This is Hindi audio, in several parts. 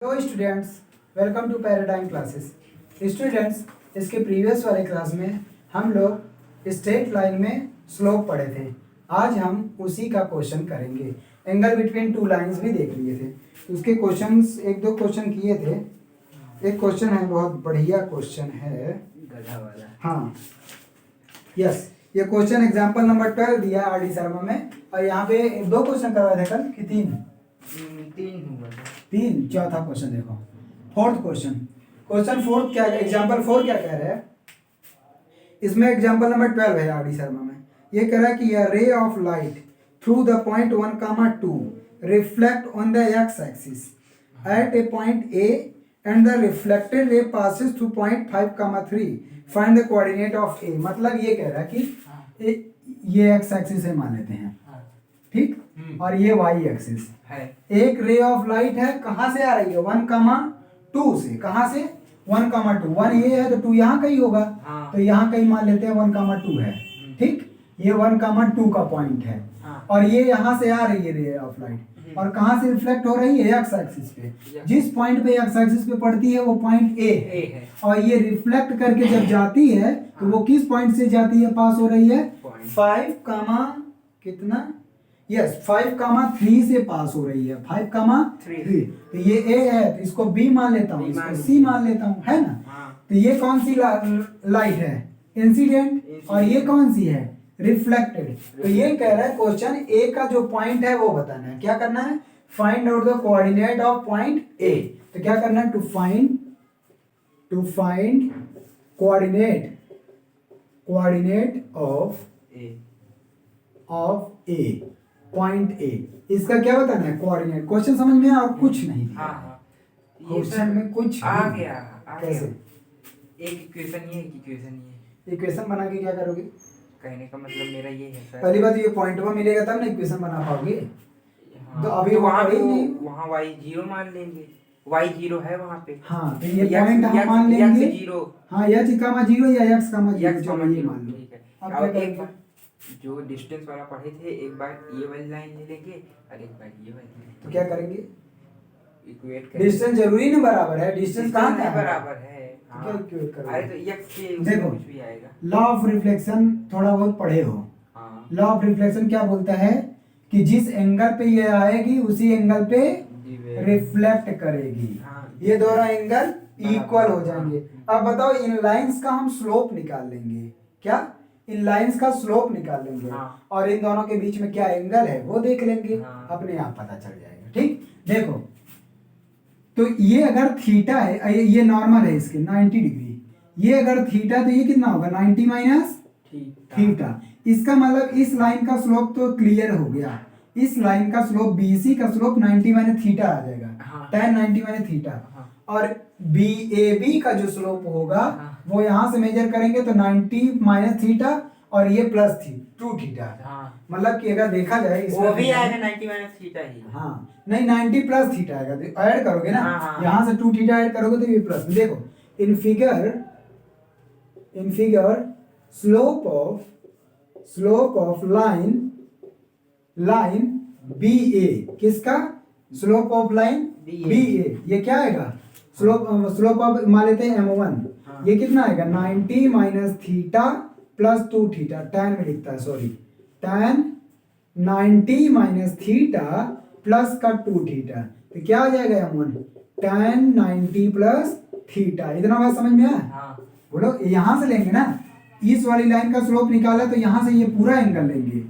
Hello students, welcome to Paradigm classes. Students, इसके प्रीवियस वाले क्लास में हम लोग स्ट्रेट लाइन में स्लोप पढ़े थे। आज हम उसी का क्वेश्चन करेंगे। एंगल बिटवीन टू लाइंस भी देख लिए थे, उसके क्वेश्चंस एक दो क्वेश्चन किए थे। एक क्वेश्चन है, बहुत बढ़िया क्वेश्चन है, गधा वाला। हाँ यस, ये क्वेश्चन एग्जाम्पल नंबर 12 दिया आर डी शर्मा में। और यहाँ पे दो क्वेश्चन करवाए थे कल कि तीन। चौथा क्वेश्चन देखो, फोर्थ क्वेश्चन फोर्थ क्या, एग्जाम्पल 4 क्या कह रहा है इसमें। एग्जाम्पल नंबर 12 है आर डी शर्मा में। ये कह रहा है कि ray of light through the point 1, 2 reflect on the x axis at a point A and the reflected ray passes through point 5, 3 find the coordinate of A. मतलब ये कह रहा है कि ये एक्स एक्सिस है मान लेते हैं, ठीक, और ये वाई एक्सिस है। एक रे ऑफ लाइट है, कहाँ से आ रही है? 1, 2 से। कहाँ से? 1, 2। 1 ये है तो 2 यहाँ कहीं होगा, तो यहाँ कहीं मान लेते हैं 1, 2 है, ठीक। ये 1, 2 का पॉइंट है, और ये यहाँ से आ रही है रे ऑफ लाइट, और कहाँ से रिफ्लेक्ट हो रही है? एक्स एक्सिस पे। जिस पॉइंट पे एक्स एक्सिस पे पड़ती है वो पॉइंट ए है, और ये रिफ्लेक्ट करके जब जाती है तो वो किस पॉइंट से जाती है, पास हो रही है? 5, कितना? यस, 5, 3 से पास हो रही है। 5, 3। तो ये ए है तो इसको बी मान लेता हूँ, इसको सी मान लेता हूँ, है ना। तो ये कौन सी लाइट है? इंसिडेंट। और ये कौन सी है? रिफ्लेक्टेड। तो ये कह रहा है क्वेश्चन ए का जो पॉइंट है वो बताना है। क्या करना है? Find out the coordinate of point A. तो क्या करना है? To find coordinate of A, point A. इसका क्या बताना है? कोऑर्डिनेट। क्वेश्चन समझ में और कुछ नहीं। क्वेश्चन में कुछ आ गया। कैसे? एक इक्वेशन ये इक्वेशन बना के क्या करोगे? कहने का मतलब मेरा ये है सर। पहली बात ये पॉइंट में मिलेगा तब ना इक्वेशन बना पाओगे। तो अभी तो वहां वहाँ y 0 मान लेंगे। y 0 है वहाँ पे। हाँ, तो ये पॉइंट हम मान लेंगे। जीरो। हाँ, h, 0 या x, 0 चलो ये मान लो। ठीक है। अब अब क्या एक करेंगे? बार जो डिस्टेंस वाला पढ़े थे, एक बार ये वाली लाइन ले लेंगे और एक बार ये वाली। तो क्या करेंगे? इक्वेट करेंगे। डिस्टेंस जरूरी नहीं बराबर है, डिस्टेंस कहाँ का है? बराबर है। तो क्या इक्वेट करोगे? अरे तो x के देखो, कुछ भी आएगा। लॉ ऑफ रिफ्लेक्शन थोड़ा बहुत पढ़े हो। लॉ ऑफ रिफ्लेक्शन क्या बोलता है कि जिस एंगल पे ये आएगी उसी एंगल पे रिफ्लेक्ट करेगी। ये दोनों एंगल इक्वल हो जाएंगे। अब बताओ, इन लाइंस का हम स्लोप निकाल लेंगे। क्या? इन लाइंस का स्लोप निकाल लेंगे, और इन दोनों के बीच में क्या एंगल है वो देख लेंगे। अपने आप पता चल जाएगा, ठीक। देखो, तो ये अगर थीटा है, ये नॉर्मल है इसके 90 डिग्री। ये अगर थीटा, तो ये कितना होगा? 90 माइनस थीटा। इसका मतलब इस लाइन का स्लोप तो क्लियर हो गया। इस लाइन का स्लोप, बीसी का स्लोप 90 माइनस थीटा आ जाएगा। tan 90 minus theta. और BAB का जो स्लोप होगा वो यहाँ से मेजर करेंगे तो 90 माइनस थीटा, और ये प्लस 2 थीटा। मतलब कि अगर देखा जाए वो भी आएगा 90 माइनस थीटा ही। हाँ, नहीं 90 प्लस थीटा आएगा, तो ऐड करोगे ना। यहाँ से 2 थीटा ऐड करोगे तो ये प्लस। देखो, in figure slope of line BA। किसका? Slope of line BA। ये क्या आएगा? स्लोप ऑफ मान लेते हैं M1। ये कितना आएगा? 90 minus theta plus 2 theta. tan में लिखता है, sorry, tan 90 minus theta plus का 2 थीटा। तो क्या आ जाएगा M1? tan 90 plus theta. इतना बात समझ में आया? बोलो, यहाँ से लेंगे ना, इस वाली लाइन का स्लोप निकाला तो यहाँ से ये पूरा एंगल लेंगे।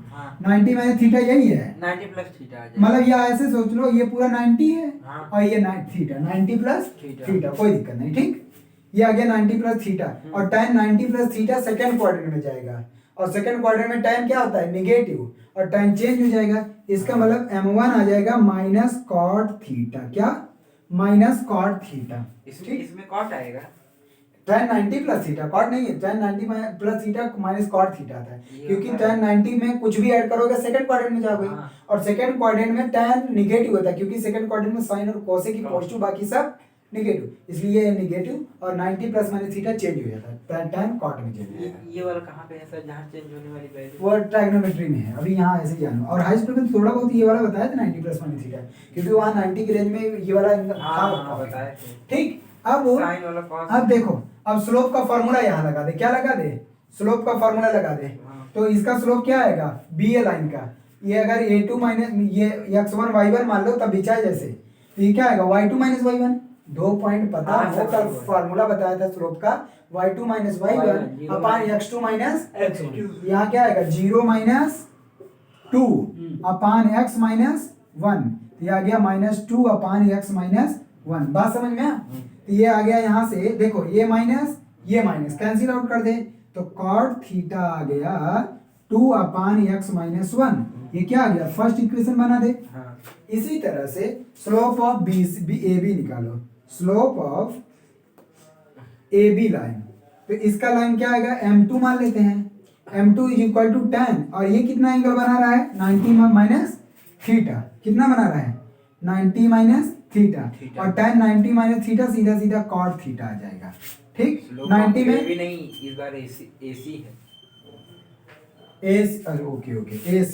90 माइनस थीटा यही है, 90 प्लस थीटा। मतलब ये ऐसे सोच लो, ये पूरा 90 है, और ये थीटा 90 प्लस थीटा, कोई दिक्कत नहीं, ठीक। ये आ गया 90 प्लस थीटा, और tan 90 plus theta second quadrant में जाएगा, और सेकंड क्वाड्रेंट में tan क्या होता है? नेगेटिव, और tan चेंज हो जाएगा। इसका मतलब M1 आ जाएगा माइनस कॉट थीटा। क्या? Minus cot theta. इसमें कॉट आएगा। tan 90 प्लस थीटा, कॉट नहीं है। tan 90 plus theta minus cot theta आता है, क्योंकि tan 90 में कुछ भी ऐड करोगे सेकंड क्वाड्रेंट में जाओगे, और सेकंड क्वाड्रेंट में tan नेगेटिव होता है, क्योंकि सेकंड क्वाड्रेंट में साइन और कोसेक की पॉजिटिव, बाकी सब निगेटिव, इसलिए ये निगेटिव और 90 प्लस माइनस थीटा चेंज हो जाता है, tan cot में चेंज हो जाता है। ये वाला कहाँ पे है सर जहाँ चेंज होने वाली वैल्यू? वो ट्राइगोनोमेट्री में है, अभी यहाँ ऐसे जानो। और हाई स्कूल में थोड़ा बहुत ये वाला बताया था 90 प्लस माइनस थीटा, क्योंकि वहाँ 90 के रेंज में ये वाला हाँ बताए थे। ठीक। अब साइन वाला cos। अब देखो, अब स्लोप का फॉर्मूला यहाँ लगा दे, क्या लगा दे, स्लोप का फॉर्मूला लगा दे। हाँ। तो इसका स्लोप क्या आएगा, बी ए लाइन का, ये अगर a2 माइनस ये x1 y1 मान लो तब बिछाए जैसे, तो ये क्या आएगा y2 माइनस y1, 2 पॉइंट पता हाँ, हो, कल फॉर्मूला बताया था स्लोप का y2 माइनस y1 अपान x2 माइनस x1। यहाँ क्या आएगा 0 माइनस 2 अपान x माइनस 1, ये आ गया -2 अपान x माइनस 1। बात समझ में आया? तो ये आ गया यहाँ से, देखो ये माइनस कैंसिल आउट कर दे, तो कॉट थीटा आ गया 2 अपान x माइनस 1, ये क्या आ गया, फर्स्ट इक्वेशन बना दे। हाँ। इसी तरह से slope of B A B निकालो, slope of A B line, तो इसका लाइन क्या आएगा, m2 मान लेते हैं, m2 is equal to tan, और ये कितना एंगल बना रहा है 90 माइनस थीटा, कितना बना रहा है 90 माइनस थीटा, और tan 90 माइनस थीटा सीधा सीधा cot थीटा आ जाएगा। ठीक, 90 में भी नहीं, इस बार AC है। अरे ओके AC,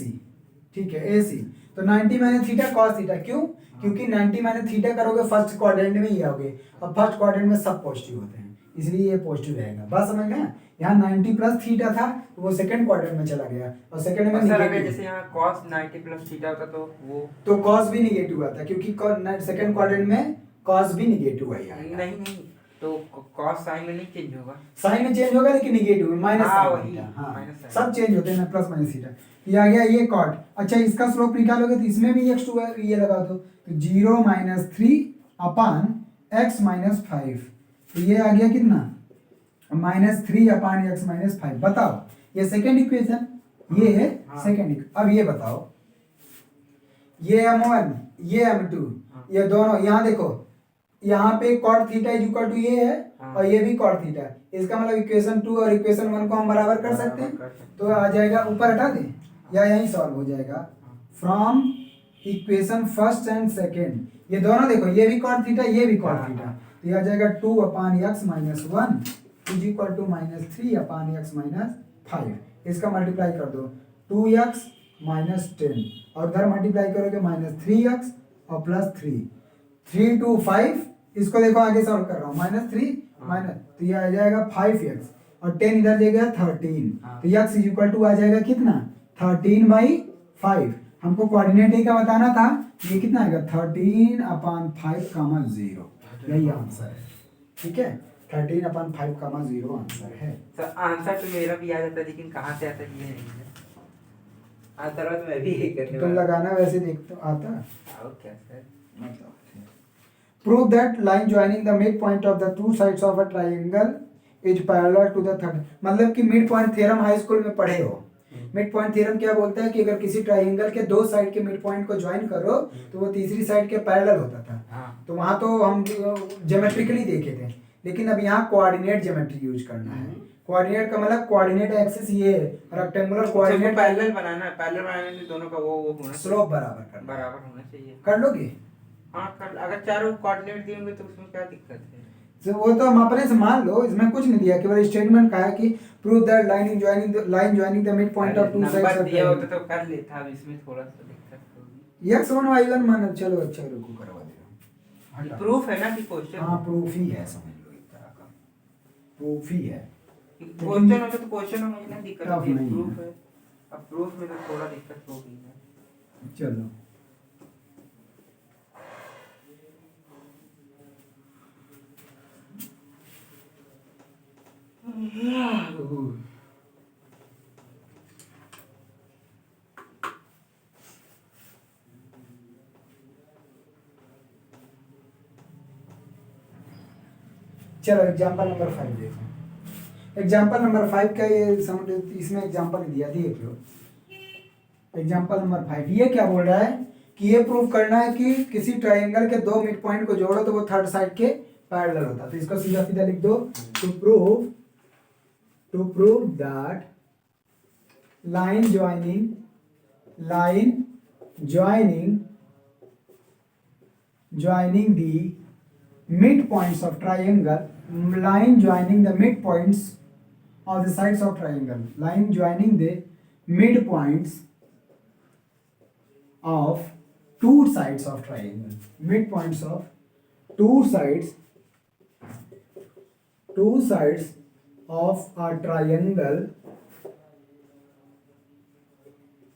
ठीक है AC, तो 90 माइनस थीटा cos थीटा, क्यों, क्योंकि 90 माइनस थीटा करोगे फर्स्ट क्वाड्रेंट में ही आओगे, और फर्स्ट क्वाड्रेंट में सब पॉजिटिव होते हैं, इसलिए ये पॉजिटिव रहेगा। बात समझ में? यहाँ 90 प्लस थीटा था तो वो सेकंड क्वाड्रेंट में चला गया, और सेकंड में सर अगर निगेटिव, जैसे यहाँ cos 90 प्लस थीटा होता तो वो तो cos भी निगेटिव आता, क्योंकि सेकंड क्वाड्रेंट में cos भी निगेटिव आएगा। नहीं, तो cos साइन में नहीं चेंज होगा, साइन में चेंज होगा लेकिन निगेटिव में माइनस हाँ, साइन वही, थीटा, हाँ माइनस साइन। सब चेंज होते हैं ना, प्लस माइनस थीटा। ये आ गया ये कॉट। अच्छा, इसका स्लोप निकालोगे तो इसमें भी x2 है, ये लगा दो, तो 0 माइनस 3 अपान x माइनस 5, तो ये आ गया कितना -3 अपान x माइनस 5। बताओ, ये सेकेंड इक्वेशन, ये है सेकेंड। अब ये बताओ, ये m1 ये m2, ये दोनों यहाँ देखो, यहाँ पे cot theta is equal to ये है, और ये भी cot थीटा, इसका मतलब इक्वेशन 2 और इक्वेशन 1 को हम बराबर कर सकते हैं, तो आ जाएगा, ऊपर हटा दें या यहीं सॉल्व हो जाएगा, from equation first and second, ये दोनों देखो, ये भी cot थीटा ये भी cot थीटा, तो ये आ जाएगा 2 upon x minus 1 is equal to -3 upon x minus 5। इसका मल्टीप्लाई कर दो, 2x माइनस 10, और उधर मल्टीप्लाई करोगे -3x और +3, 3 2 5, इसको देखो आगे सॉल्व कर रहा हूँ, -3 माइनस, तो ये आ जाएगा 5x, और 10 इधर जाएगा 13, तो x इज इक्वल टू आ जाएगा कितना 13/5। हमको कोऑर्डिनेट ए का बताना था, ये कितना आएगा 13 अपान 5,0, यही आंसर है। ठीक है, 13 अपान 5,0 आंसर है। सर आंसर तो मेरा भी आ जाता है, लेकिन कहाँ से आता है ये नहीं है, आंसर तो मैं भी यही करने तुम वाला। लगाना वैसे देख तो आता। और क्या sir? Prove that line joining the midpoint of the two sides of a triangle is parallel to the third। मतलब कि mid point theorem high school में पढ़े हो। मिड पॉइंट थ्योरम क्या बोलता है कि अगर किसी ट्राइंगल के दो साइड के मिड पॉइंट को ज्वाइन करो तो वो तीसरी साइड के पैरेलल होता था। तो वहां तो हम ज्योमेट्रिकली देखे थे, लेकिन अब यहाँ कोऑर्डिनेट ज्योमेट्री यूज करना है। कोऑर्डिनेट का मतलब कोऑर्डिनेट एक्सिस ये है, रेक्टेंगुलर कोऑर्डिनेट पैरेलल बनाना है, पैरेलल बनाने में दोनों का वो होना चाहिए, स्लोप बराबर करना, बराबर होना चाहिए। कर लोगे? हाँ कर, अगर चारों कोऑर्डिनेट दिए होंगे तो उसमें क्या दिक्कत है? तो वो तो हम अपने से मान लो, इसमें कुछ नहीं दिया, केवल स्टेटमेंट कहा है कि prove that line joining the mid point of two sides number of दिया होता तो कर लेता, अब इसमें थोड़ा सा दिक्कत होगी। x1 y1 मान, चलो अच्छा रुको करवा दे रहा हूं। प्रूफ है ना कि क्वेश्चन? हाँ प्रूफ ही है, समझ लो एक तरह का प्रूफ ही है। क्वेश्चन होता तो क्वेश्चन में मुझे नहीं दिक्कत टफ होती, नहीं प्रूफ है। है। अब प्रूफ में तो थोड़ा दिक्कत होगी ना। चलो चलो एग्जांपल नंबर 5 देखो। एग्जांपल नंबर 5 का ये समझ, इसमें एग्जांपल दिया, देख लो। एग्जांपल नंबर 5 ये क्या बोल रहा है कि ये प्रूव करना है कि किसी ट्राइंगल के दो मिड पॉइंट को जोड़ो तो वो थर्ड साइड के पैरेलल होता है। तो इसको सीधा सीधा लिख दो, to prove that line joining the midpoints of triangle, line joining the midpoints of the sides of triangle, line joining the midpoints of two sides of triangle, midpoints of two sides of a triangle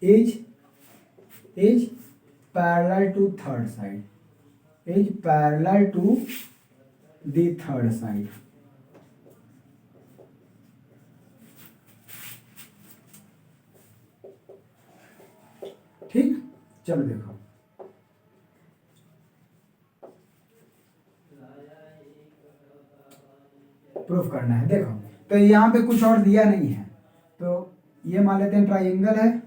is parallel to third side, is parallel to the third side. ठीक, चलो देखो, प्रूफ करना है। देखो तो यहाँ पे कुछ और दिया नहीं है, तो ये मान लेते हैं ट्राइंगल है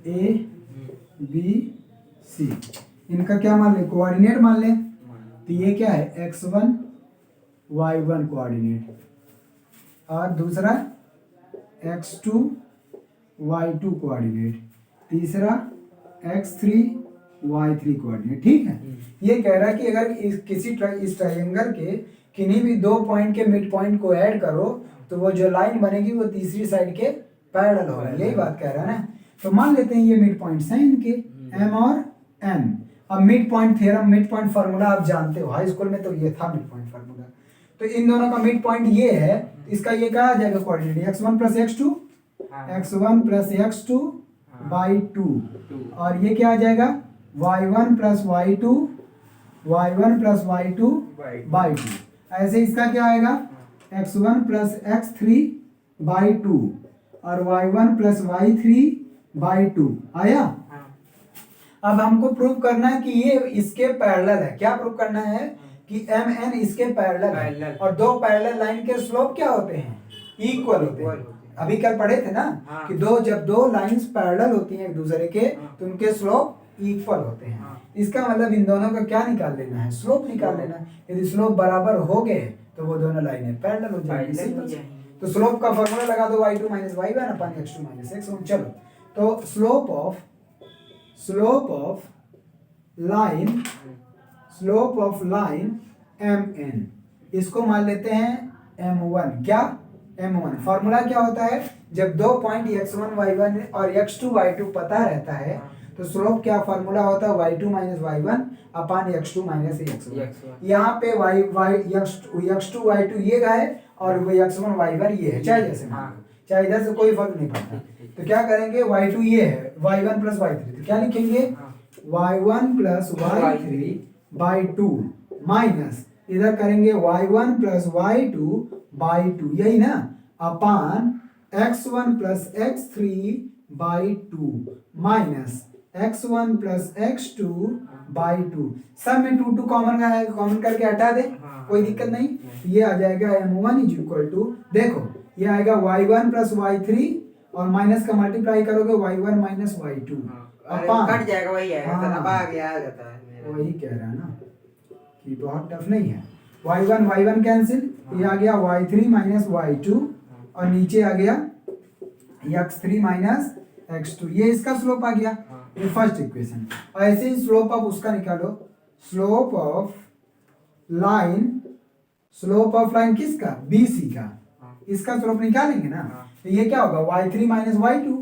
ए बी सी, इनका क्या मान ले, कोऑर्डिनेट मान ले। तो ये क्या है, x1 y1 कोऑर्डिनेट, और दूसरा x2 y2 कोऑर्डिनेट, तीसरा x3 y3 कोऑर्डिनेट। ठीक है, ये कह रहा है कि अगर इस ट्रायंगल के किन्हीं भी दो पॉइंट के मिड पॉइंट को ऐड करो तो वो जो लाइन बनेगी वो तीसरी साइड के पैरेलल होगा, यही बात कह रहा है ना। तो मान लेते हैं ये मिड पॉइंट्स हैं इनके m और n। अब mid point theorem, mid point formula आप जानते हो, हाई स्कूल में तो ये था मिड पॉइंट फार्मूला। तो इन दोनों का मिड पॉइंट ये है, इसका ये क्या आ जाएगा coordinate, x1 plus x2, x1 plus x2 by 2, और ये क्या आ जाएगा y1 plus y2, y1 plus y2 by 2। ऐसे इसका क्या आएगा x1 प्लस x3 बाई 2 और y1 प्लस y3 बाई 2 आया। अब हमको प्रूव करना है कि ये इसके पैरेलल है। क्या प्रूव करना है कि mn इसके पैरेलल है, और दो पैरेलल लाइन के स्लोप क्या होते हैं, इक्वल होते हैं। अभी कल पढ़े थे ना कि जब दो लाइंस पैरेलल होती हैं एक दूसरे के तो उनके स्लोप इक्वल होते हैं। इसका मतलब इन दोनों का क्या निकाल लेना है, स्लोप निकाल लेना है। यदि स्लोप बराबर हो गए तो वो दोनों लाइनें पैरेलल हो जाएंगी। तो स्लोप का फॉर्मूला लगा दो y2 माइनस y1 अपन x2 माइनस x1। चलो तो स्लोप ऑफ लाइन mn, इसको मान लेते हैं m1। क्या m1 फॉर्मूला क्या होता है, जब दो पॉइंट x1 y1 और x2 y2 पता रहता है तो स्लोप क्या फॉर्मूला होता है, y2 माइनस y1 अपान x2 माइनस x1। यहाँ पे x2 y2 ये है और वो x1 y1 ये है, चाहे जैसे चाहे इधर से कोई फर्क नहीं पड़ता। तो क्या करेंगे, y2 ये है, y1 प्लस y3, तो क्या लिखेंगे y1 plus y3 by 2 minus इधर करेंगे y1 प्लस y2 बाई 2, यही ना, अपान x1 plus x3 by 2 minus x1 plus x2 by 2। सब में 2 कॉमन है, कॉमन करके हटा दे, कोई दिक्कत नहीं। ये आ जाएगा m1 इज इक्वल टू, देखो ये आएगा y1 प्लस y3 और माइनस का मल्टीप्लाई करोगे y1 माइनस y2 अपान, कट जाएगा, वही आएगा, अब आ गया, आ जाता है। वही कह रहा है ना कि बहुत टफ नहीं है। y1 कैंसिल, ये आ गया y3 माइनस y2 और नीचे आ गया x3 माइनस x2, ये इसका स्लोप आ गया, ये फर्स्ट इक्वेशन। और ऐसे ही स्लोप ऑफ उसका निकालो, स्लोप ऑफ लाइन किसका, BC का, इसका स्लोप निकालेंगे ना। तो ये क्या होगा y3 माइनस y2,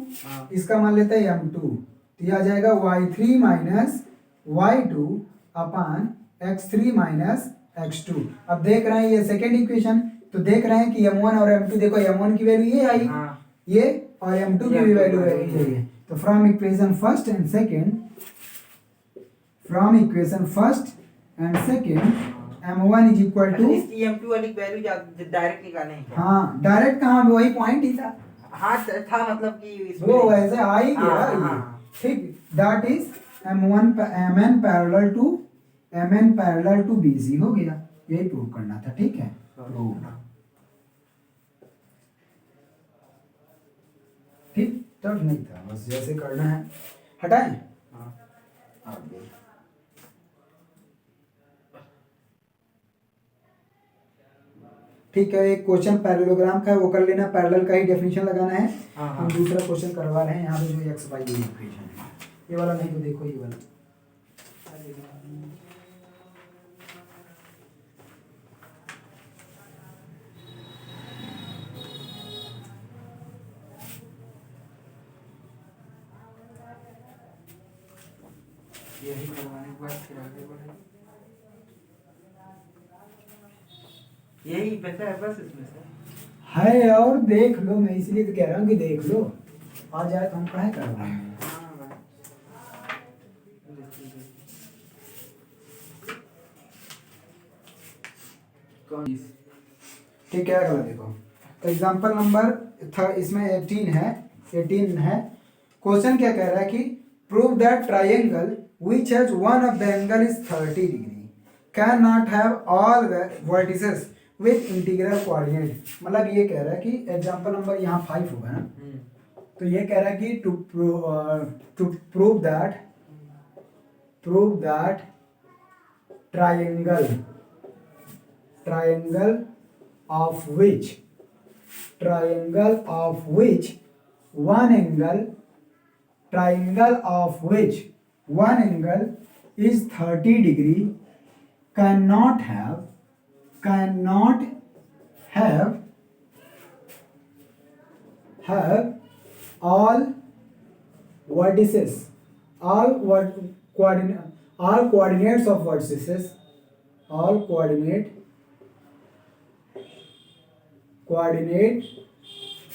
इसका मान लेते हैं m2, तो ये आ जाएगा y3 माइनस y2 अपान x3 माइनस x2। अब देख रहे हैं ये सेकेंड इक्वेशन, तो देख रहे हैं कि m1 और m2, देखो m1 की वैल्यू ये आई, ये और m2 की भी वैल्यू यही है। तो from equation first and second m1 is equal to, इसकी m2 वाली वैल्यू डायरेक्ट निकालें। हाँ डायरेक्ट कहाँ, वही पॉइंट ही था। हाँ था, मतलब कि वो वैसे आ ही गया, ठीक। That is mn parallel to BC हो गया, यही प्रूव करना था। ठीक है, ठीक, टफ नहीं था, बस जैसे करना है। हटाएं, ठीक है। एक क्वेश्चन पैरेललोग्राम का है, वो कर लेना, पैरेलल का ही डेफिनेशन लगाना है। हम दूसरा क्वेश्चन करवा रहे हैं यहाँ पे, जो x y इक्वेशन है, ये वाला नहीं तो देखो ये वाला। यही करवाने के बाद फिर आगे बढ़े। यही पता है बस इसमें से। है और देख लो, मैं इसलिए तो कह रहा हूँ कि देख लो, आ जाए तो हम काहे करवाएंगे। हाँ भाई। देखिए, देखिए। कौन ठीक है, अगला देखो। तो एग्जाम्पल नंबर इसमें 18 है। क्वेश्चन क्या कह रहा है कि prove that triangle which has one of the angle is 30 degree can not have all vertices with integral coordinate. मतलब ये कह रहा है कि एग्जाम्पल नंबर यहाँ 5 होगा ना, तो ये कह रहा है कि to prove that triangle of which one angle is 30 degree cannot have all vertices, all coordinates of vertices, coordinate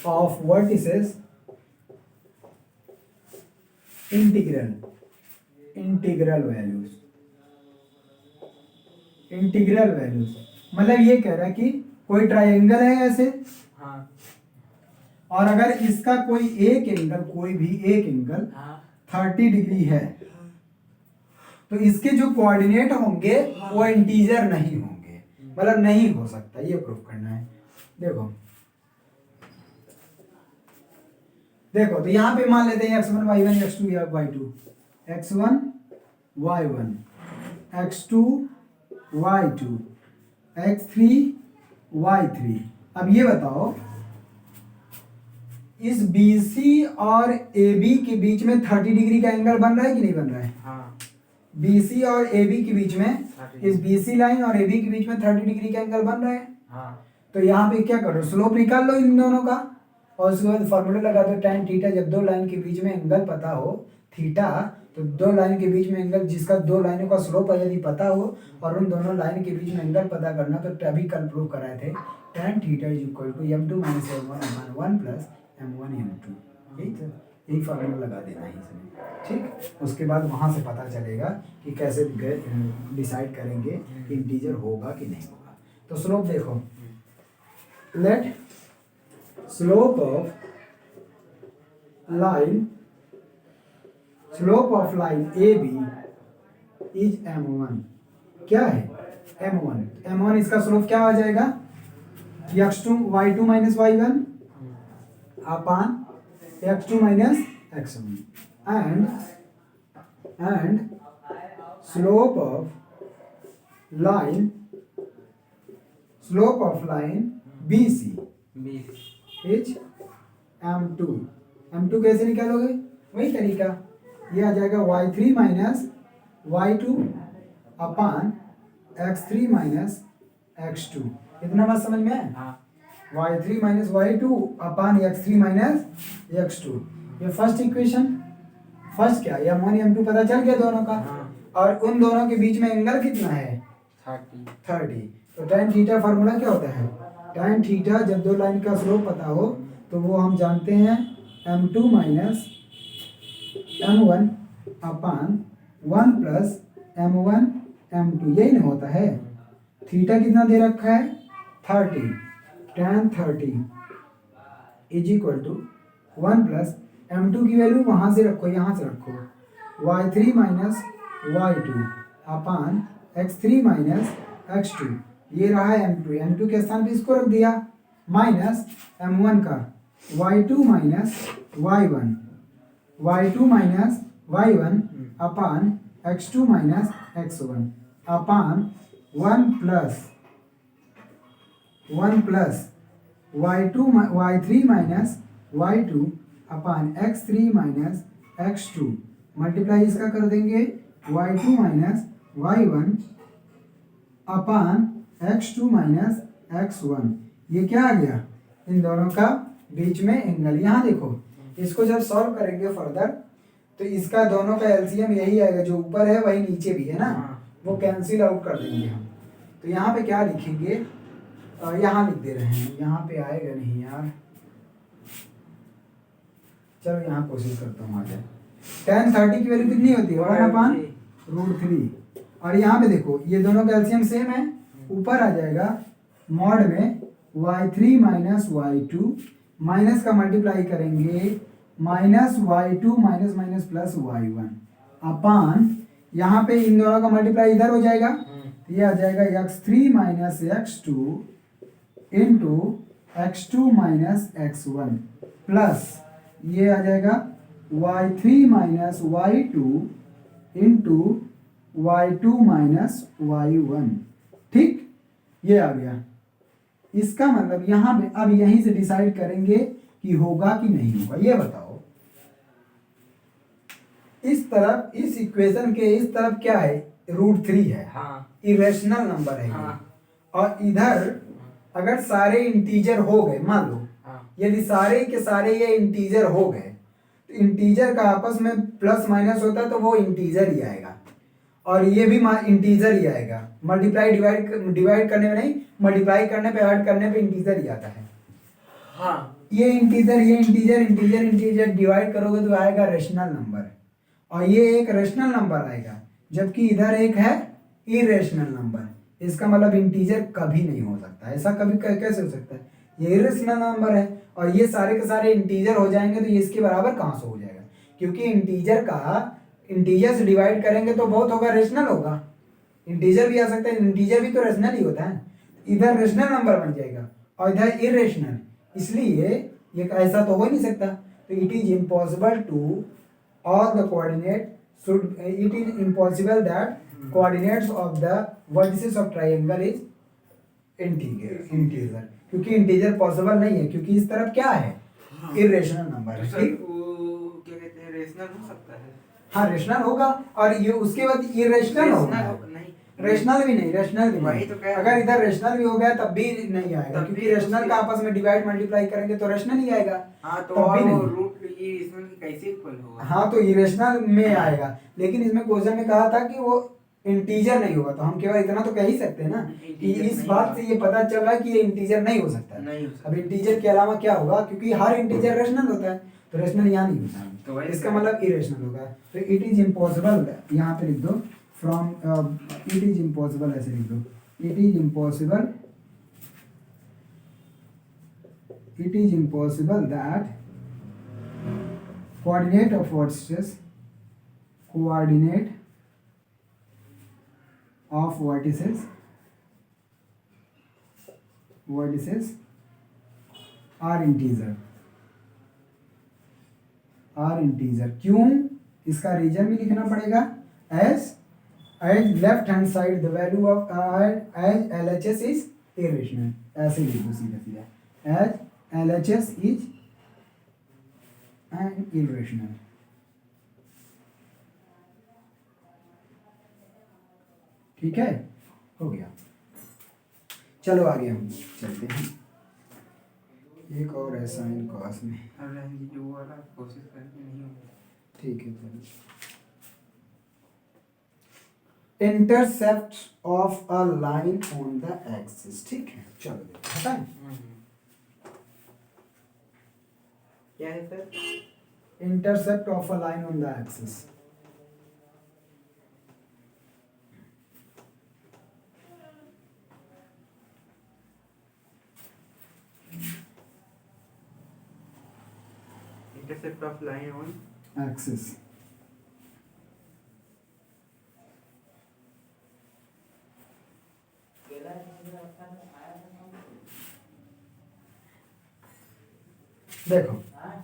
of vertices integral values। मतलब ये कह रहा है कि कोई ट्रायंगल है ऐसे, हाँ और अगर इसका कोई भी एक एंगल हाँ 30 डिग्री है, तो इसके जो कोऑर्डिनेट होंगे वो इंटीजर नहीं होंगे, मतलब नहीं हो सकता, ये प्रूफ करना है। देखो तो यहाँ पे मान लेते हैं x1 y1 x2 y2, x1 y1 x2 y2 x3 y3। अब ये बताओ इस BC और AB के बीच में 30 डिग्री का एंगल बन रहा है कि नहीं बन रहा है? हाँ। BC और AB के बीच में, इस BC लाइन और AB के बीच में 30 डिग्री का एंगल बन रहा है। हाँ। तो यहाँ पे क्या करो, स्लोप निकाल लो इन दोनों का, और उसके बाद फॉर्मूला लगा दो tan थीटा। जब दो लाइन के बीच में एंगल पता हो थीटा, तो दो लाइन के बीच में एंगल जिसका दो लाइनों का स्लोप यदि पता हो और उन दोनों लाइन के बीच में एंगल पता करना, तो तभी कल प्रूव कराए थे tan theta is equal to m2 - m1 plus m1 m2। यही फार्मूला लगा देना है इसमें, ठीक। उसके बाद वहाँ से पता चलेगा कि कैसे डिसाइड करेंगे कि इंटीजर होगा कि नहीं होगा। तो स्लोप देखो, let slope of line AB is m1। क्या है m1 इसका स्लोप क्या आ जाएगा, x2 y2 minus y1 upon x2 minus x1, and slope of line BC is m2 कैसे निकालोगे, वही तरीका, ये आ जाएगा y3 माइनस y2 अपान x3 माइनस x2। इतना बात समझ में है? हाँ। y3 माइनस y2 अपान x3 माइनस x2। ये फर्स्ट इक्वेशन, फर्स्ट क्या, m1 m2 पता चल गया दोनों का। हाँ। और उन दोनों के बीच में एंगल कितना है, 30। तो tan थीटा फार्मूला क्या होता है, tan थीटा जब दो लाइन का स्लोप पता हो तो वो हम जानते हैं m2 माइनस m1 अपान 1 प्लस m1 m2, यही ना होता है। थीटा कितना दे रखा है, 30, tan 30 is equal to 1 plus m2 की वैल्यू वहाँ से रखो, यहाँ से रखो, y3 माइनस y2 अपान x3 माइनस x2। ये रहा m2 के स्थान पे इसको रख दिया, माइनस m1 का y2 माइनस y1 अपान x2 माइनस x1 अपान 1 प्लस y3 माइनस y2 अपान x3 माइनस x2, मल्टीप्लाई इसका कर देंगे y2 माइनस y1 अपान x2 माइनस x1। ये क्या आ गया, इन दोनों का बीच में एंगल। यहाँ देखो, इसको जब सॉल्व करेंगे फर्दर तो इसका दोनों का एलसीएम यही आएगा, जो ऊपर है वही नीचे भी है ना, हाँ। वो कैंसिल आउट कर देंगे हम। तो यहाँ पे क्या लिखेंगे, यहाँ लिख दे रहे हैं, यहाँ पे आएगा नहीं यार, चलो यहाँ कोशिश करता हूँ आ जाए। tan 30 की वैल्यू कितनी होती है, 1/√3। और यहाँ पे देखो ये दोनों का एलसीएम सेम है, ऊपर आ जाएगा मॉड में y3 माइनस y2, माइनस का मल्टीप्लाई करेंगे minus y2 minus minus plus y1 अपान, यहाँ पे इन दोनों का मल्टीप्लाई इधर हो जाएगा, तो ये आ जाएगा x3 minus x2 into x2 minus x1 plus ये आ जाएगा y3 minus y2 into y2 minus y1। ठीक, ये आ गया। इसका मतलब यहाँ पे अब यहीं से डिसाइड करेंगे कि होगा कि नहीं होगा, ये बताओ। इस तरफ इस इक्वेशन के इस तरफ क्या है, √3 है, हाँ। इरेशनल नंबर है ये। हाँ। और इधर अगर सारे इंटीजर हो गए, मान लो हाँ। यदि सारे के सारे ये इंटीजर हो गए, तो इंटीजर का आपस में प्लस माइनस होता है तो वो इंटीजर ही आएगा, और ये भी इंटीजर ही आएगा। मल्टीप्लाई डिवाइड करने में नहीं, मल्टीप्लाई करने पे ऐड करने पे इंटीजर ही आता है। हाँ। ये इंटीजर इंटीजर इंटीजर डिवाइड करोगे तो आएगा रेशनल नंबर, और ये एक रेशनल नंबर आएगा, जबकि इधर एक है इरेशनल नंबर। इसका मतलब इंटीजर कभी नहीं हो सकता, ऐसा कभी कैसे हो सकता है, ये इरेशनल नंबर है और ये सारे के सारे इंटीजर हो जाएंगे, तो ये इसके बराबर कहाँ से हो जाएगा, क्योंकि इंटीजर का इंटीजर से डिवाइड करेंगे तो बहुत होगा, रेशनल होगा। इंटीजर भी आ सकता है, इंटीजर भी तो रेशनल ही होता है। इधर रेशनल नंबर बन जाएगा और इधर इरेशनल, इसलिए ये ऐसा तो हो ही नहीं सकता। तो it is impossible to all the coordinate should it is impossible that coordinates of the vertices of triangle is integer, क्योंकि इंटीजर पॉसिबल नहीं है, क्योंकि इस तरफ क्या है, इरेशनल नंबर है। ठीक, वो क्या कहते हैं, रेशनल हो सकता है। हाँ रेशनल होगा, और ये उसके बाद इरेशनल होगा, नहीं, रेशनल भी नहीं, रेशनल भी वही नहीं। तो कह रहा हूं। अगर इधर रेशनल भी हो गया तब भी नहीं आएगा, तब क्योंकि भी रेशनल उसके- का आपस में डिवाइड मल्टीप्लाई करेंगे तो रेशनल ही आएगा। हाँ, तो तब और भी वो नहीं। रूट ये इसमें कैसे इक्वल होगा। हाँ, तो इरेशनल में आएगा, लेकिन इसमें क्वेश्चन में कहा था कि वो इंटीजर नहीं होगा, तो हम केवल इतना तो कह ही सकते हैं ना कि इंटीजर इस नहीं बात होगा। से ये पता चल रहा है कि ये इंटीजर नहीं हो सकता है। नहीं हो सकता। अब इंटीजर के अलावा क्या होगा, क्योंकि हर इंटीजर रेशनल होता है, तो रेशनल यहाँ नहीं होता है, तो वही इसका है। मतलब इरेशनल होगा। तो इट इज इम्पॉसिबल, यहाँ पे लिख दो फ्रॉम, इट इज इम्पॉसिबल ऐसे लिख दो, it is impossible, it is impossible that coordinate of vertices are integer। क्यों, इसका रीजन भी लिखना पड़ेगा, as left hand side the value of as LHS is irrational, ऐसे लिख दो सीधा सीधा, as LHS is an irrational। ठीक है, हो गया। चलो आगे हम चलते हैं, एक और है साइन कॉस में। जो वाला कोशिश करके नहीं होगा। ठीक है, चलो। Intercept of a line on the axis. ठीक है, चलो बताएं क्या है sir? Intercept of a line on the axis. Intercept of line on axis, देखो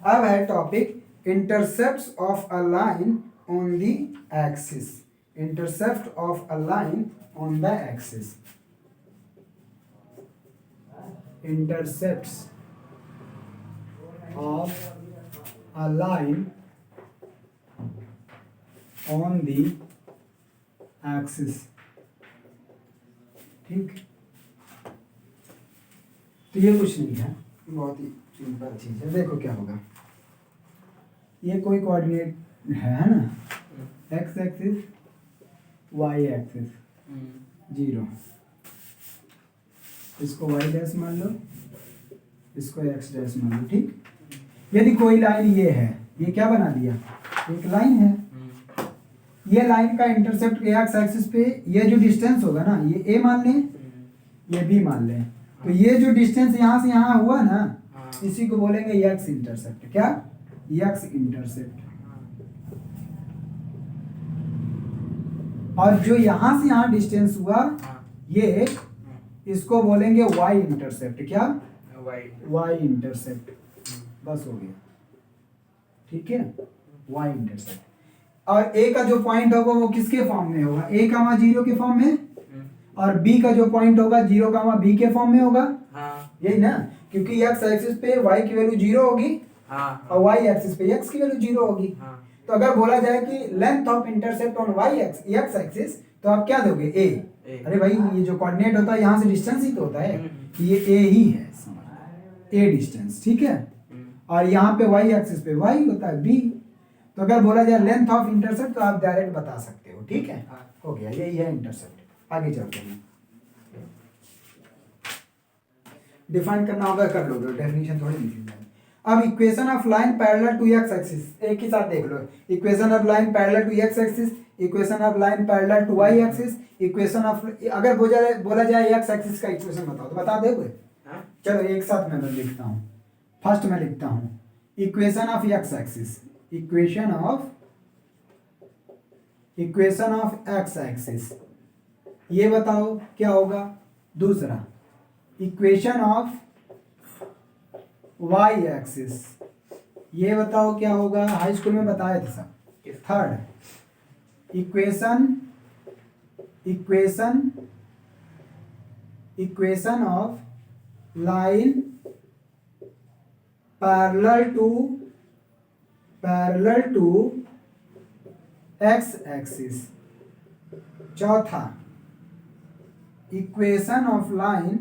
अब है topic intercepts of a line on the axis. Intercept of a line on the axis, intercepts of a line on the axis। ठीक, तो ये कुछ नहीं है, बहुत ही सिंपल चीज है। देखो क्या होगा, ये कोई कोऑर्डिनेट है ना, एक्स एक्सिस वाई एक्सिस 0, इसको वाई डैश मान लो, इसको एक्स डैश मान लो। ठीक, यदि कोई लाइन ये है, ये क्या बना दिया, एक लाइन है, ये लाइन का इंटरसेप्ट एक्स एक्सिस पे ये जो डिस्टेंस होगा ना, ये ए मान लें, ये बी मान लें, तो ये जो डिस्टेंस यहाँ से यहाँ हुआ ना, इसी को बोलेंगे एक्स इंटरसेप्ट। क्या, एक्स इंटरसेप्ट। और जो यहाँ से यहाँ डिस्टेंस हुआ, ये इसको बोलेंगे वाई इंटरसेप्ट। क्या, वाई इंटरसेप्ट। बस हो गया, ठीक है, वाई इंटरसेप्ट। और ए का जो पॉइंट होगा वो किसके फॉर्म में होगा, ए कामा 0 के फॉर्म में, और बी का जो पॉइंट होगा 0 कामा बी के फॉर्म में होगा। यही ना, क्योंकि एक्स एक्सिस पे y की वैल्यू 0 होगी और y एक्सिस पे x की वैल्यू 0 होगी। तो अगर बोला जाए कि length of intercept on x axis, तो आप क्या दोगे, a। अरे भाई, ये जो कोऑर्डिनेट होता है यहाँ से डिस्टेंस ही तो होता है कि ये a ही है, a डिस्टेंस। ठीक है, और यहाँ पे y एक्सिस पे y होता है b। तो अगर बोला जाए लेंथ ऑफ इंटरसेप्ट, तो आप डायरेक्ट बता सकते हो। ठीक है, हो गया, यही है इंटरसेप्ट। आगे चलते हैं, डिफाइन करना होगा, कर लोगे, डेफिनेशन थोड़ी लिखी है। अब equation of line parallel to x axis, एक ही साथ देख लो। Equation of line parallel to x axis, equation of line parallel to y axis, equation of, अगर बोला जाए एक्स एक्सिस का इक्वेशन बताओ, तो बता दोगे? चलो एक साथ मैं लिखता हूँ। फर्स्ट मैं लिखता हूँ equation of x axis, equation of x axis, ये बताओ क्या होगा। दूसरा इक्वेशन ऑफ y एक्सिस, ये बताओ क्या होगा, हाई स्कूल में बताया था सब। Third equation of line parallel to x axis. चौथा equation of line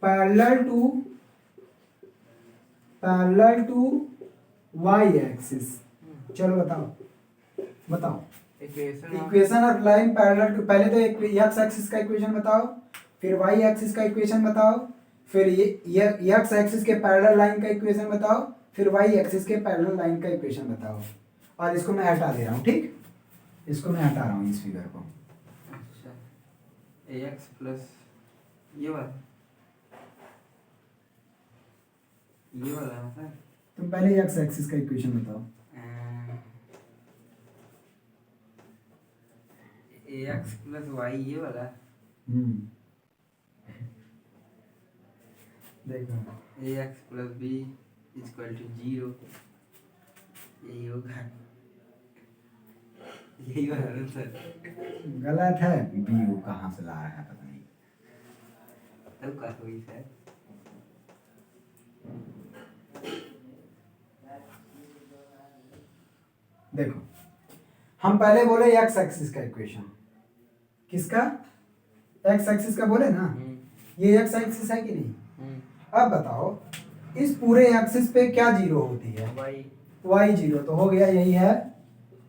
parallel to y axis. चलो बताओ equation of line parallel to, पहले तो x एक्सिस का इक्वेशन बताओ, फिर y एक्सिस का इक्वेशन बताओ, फिर ये x एक्सिस के पैरेलल लाइन का इक्वेशन बताओ, फिर y एक्सिस के पैरेलल लाइन का इक्वेशन बताओ। और इसको मैं हटा दे रहा हूँ। ठीक, इसको मैं हटा रहा हूँ, इस फिगर को। ax प्लस ये वाला है। तुम पहले x एक्सिस का इक्वेशन बताओ। ax प्लस y ये वाला। देखो, ax plus b equal to 0, यही होगा, यही वाला आंसर। गलत है, बी वो कहाँ से ला रहा है पता नहीं। तब का हुई सर, देखो हम पहले बोले x एक्सिस का इक्वेशन, किसका, x एक्सिस का बोले ना, ये x एक्सिस है कि नहीं। अब बताओ इस पूरे एक्सिस पे क्या 0 होती है, y 0, तो हो गया, यही है